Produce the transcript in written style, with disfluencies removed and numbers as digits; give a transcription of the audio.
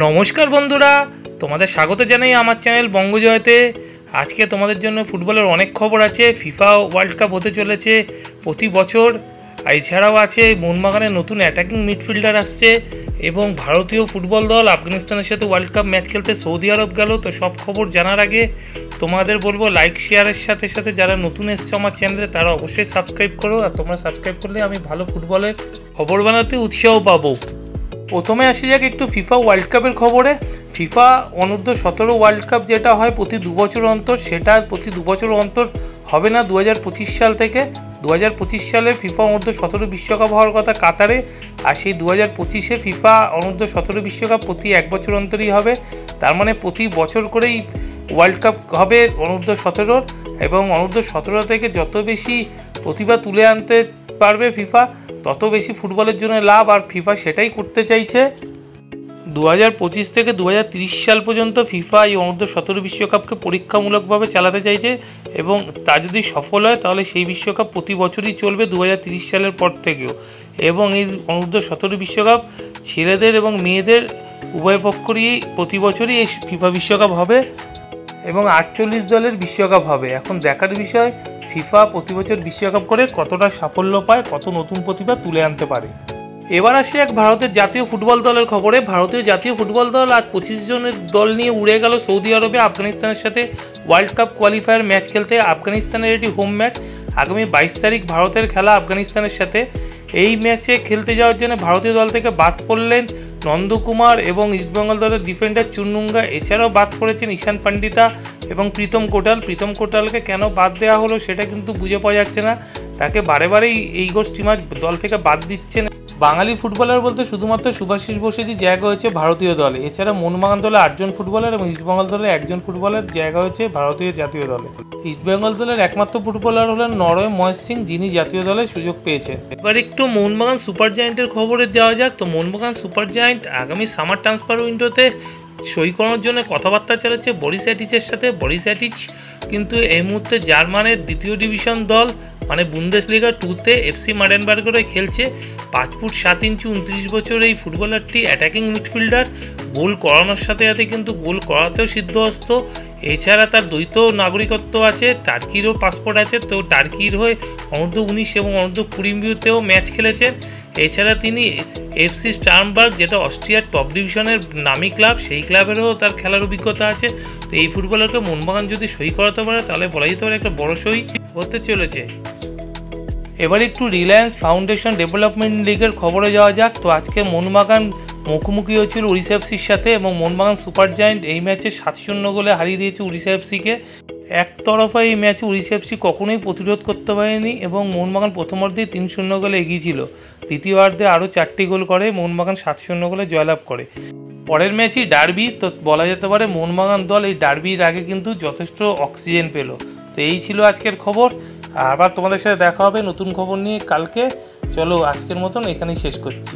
নমস্কার বন্ধুরা, তোমাদের স্বাগত জানাই আমার চ্যানেল বঙ্গজয়তে। আজকে তোমাদের জন্য ফুটবলের অনেক খবর আছে। ফিফা ওয়ার্ল্ড কাপ হতে চলেছে প্রতি বছর। এছাড়াও আছে মোহনবাগানের নতুন অ্যাটাকিং মিডফিল্ডার আসছে, এবং ভারতীয় ফুটবল দল আফগানিস্তানের সাথে ওয়ার্ল্ড কাপ ম্যাচ খেলতে সৌদি আরব গেল। তো সব খবর জানার আগে তোমাদের বলবো লাইক শেয়ারের সাথে সাথে যারা নতুন এসছো আমার চ্যানেলে তারা অবশ্যই সাবস্ক্রাইব করো। আর তোমরা সাবস্ক্রাইব করলে আমি ভালো ফুটবলের খবর বানাতে উৎসাহ পাবো। প্রথমে আসি যাক একটু ফিফা ওয়ার্ল্ড কাপের খবরে। ফিফা অনূর্ধ্ব 17 ওয়ার্ল্ড কাপ যেটা হয় প্রতি 2 বছর অন্তর, সেটা প্রতি 2 বছর অন্তর হবে না 2025 সাল থেকে। 2025 সালে ফিফা অনূর্ধ্ব 17 বিশ্বকাপ হওয়ার কথা কাতারে, আর সেই 2025-এ ফিফা অনূর্ধ্ব 17 বিশ্বকাপ প্রতি 1 বছর অন্তরই হবে। তার মানে প্রতি বছর করেই ওয়ার্ল্ড কাপ হবে অনূর্ধ্ব 17। এবং অনূর্ধ্ব 17 থেকে যত বেশি প্রতিভা তুলে আনতে পারবে ফিফা, তত বেশি ফুটবলের জন্য লাভ। আর ফিফা সেটাই করতে চাইছে। 2025 থেকে 2030 সাল পর্যন্ত ফিফা এই অনূর্ধ্ব 17 বিশ্বকাপকে পরীক্ষামূলকভাবে চালাতে চাইছে, এবং তা যদি সফল হয় তাহলে সেই বিশ্বকাপ প্রতি বছরই চলবে 2030 সালের পর থেকেও। এবং এই অনূর্ধ্ব 17 বিশ্বকাপ ছেলেদের এবং মেয়েদের উভয় পক্ষেরই প্রতি বছরই এই ফিফা বিশ্বকাপ হবে, এবং 48 দলের বিশ্বকাপ হবে। এখন দেখার বিষয় ফিফা প্রতি বছর বিশ্বকাপ করে কতটা সাফল্য পায়, কত নতুন প্রতিভা তুলে আনতে পারে। এবার আসি এক ভারতের জাতীয় ফুটবল দলের খবরে। ভারতীয় জাতীয় ফুটবল দল আজ 25 জনের দল নিয়ে উড়ে গেল সৌদি আরবে আফগানিস্তানের সাথে ওয়ার্ল্ড কাপ কোয়ালিফায়ার ম্যাচ খেলতে। আফগানিস্তানের এটি হোম ম্যাচ। আগামী 22 তারিখ ভারতের খেলা আফগানিস্তানের সাথে। এই ম্যাচে খেলতে যাওয়ার জন্য ভারতীয় দল থেকে বাদ পড়লেন নন্দকুমার এবং ইস্টবেঙ্গল দলের ডিফেন্ডার চুন্নুঙ্গা। এছাড়াও বাদ পড়েছেন ঈশান পান্ডিতা এবং প্রীতম কোটাল। প্রীতম কোটালকে কেন বাদ দেওয়া হলো সেটা কিন্তু বুঝে পাওয়া যাচ্ছে না। তাকে বারে বারেই এই টিমার দল থেকে বাদ দিচ্ছেন। বাঙালি ফুটবলার বলতে শুধুমাত্র শুভাশিস বোসেরই জায়গা হয়েছে ভারতীয় দলে। এছাড়া মোহনবাগান দলে 8 জন ফুটবলার এবং ইস্টবেঙ্গল দলে 1 জন ফুটবলার জায়গা হয়েছে ভারতীয় জাতীয় দলে। ইস্টবেঙ্গল দলের একমাত্র ফুটবলার হলেন নরওয়ে মহেশ সিং, যিনি জাতীয় দলে সুযোগ পেয়েছেন। এবার একটু মোহনবাগান সুপার জায়ান্টের খবরে যাওয়া যাক। তো মোহনবাগান সুপার জায়ান্ট আগামী সামার ট্রান্সফার উইন্ডোতে সই করানোর জন্য কথাবার্তা চালাচ্ছে বরিস অ্যাটিচের সাথে। বরিস অ্যাটিচ কিন্তু এই মুহূর্তে জার্মানের 2য় ডিভিশন দল মানে বুন্দেসলিগা 2-তে এফসি মাডেনবার্গের খেলছে। 5 ফুট 7 ইঞ্চি 29 বছর এই ফুটবলারটি অ্যাটাকিং মিডফিল্ডার। গোল করানোর সাথে সাথে কিন্তু গোল করাতেও সিদ্ধহস্ত। এছাড়া তার দ্বৈত নাগরিকত্ব আছে, টার্কিরও পাসপোর্ট আছে। তো টার্কির হয়ে অনূর্ধ্ব 19 এবং অনূর্ধ্ব 20-তেও ম্যাচ খেলেছেন। এছাড়া তিনি এফসি স্টার্নবার্গ, যেটা অস্ট্রিয়ার টপ ডিভিশনের নামী ক্লাব, সেই ক্লাবেরও তার খেলার অভিজ্ঞতা আছে। তো এই ফুটবলারকে মোহনবাগান যদি সই করাতে পারে তাহলে বলা যেতে পারে একটা বড় সই হতে চলেছে। এবার একটু রিলায়েন্স ফাউন্ডেশন ডেভেলপমেন্ট লিগের খবরে যাওয়া যাক। তো আজকে মোহনবাগান মুখোমুখি হয়েছিল উড়িষ্যা এফসির সাথে, এবং মোহনবাগান সুপার জায়ান্ট এই ম্যাচে 7-0 গোলে হারিয়ে দিয়েছে উড়িষ্যা এফসিকে। একতরফা এই ম্যাচে উড়িষ্যা এফসি কখনোই প্রতিরোধ করতে পারেনি, এবং মোহনবাগান প্রথমার্ধেই 3-0 গোলে এগিয়ে ছিল। দ্বিতীয়ার্ধে আরও 4টি গোল করে মোহনবাগান 7-0 গোলে জয়লাভ করে। পরের ম্যাচই ডার্বি। তো বলা যেতে পারে মোহনবাগান দল এই ডার্বির আগে কিন্তু যথেষ্ট অক্সিজেন পেল। তো এই ছিল আজকের খবর। আবার তোমাদের সাথে দেখা হবে নতুন খবর নিয়ে কালকে। চলো আজকের মতন এখানেই শেষ করছি।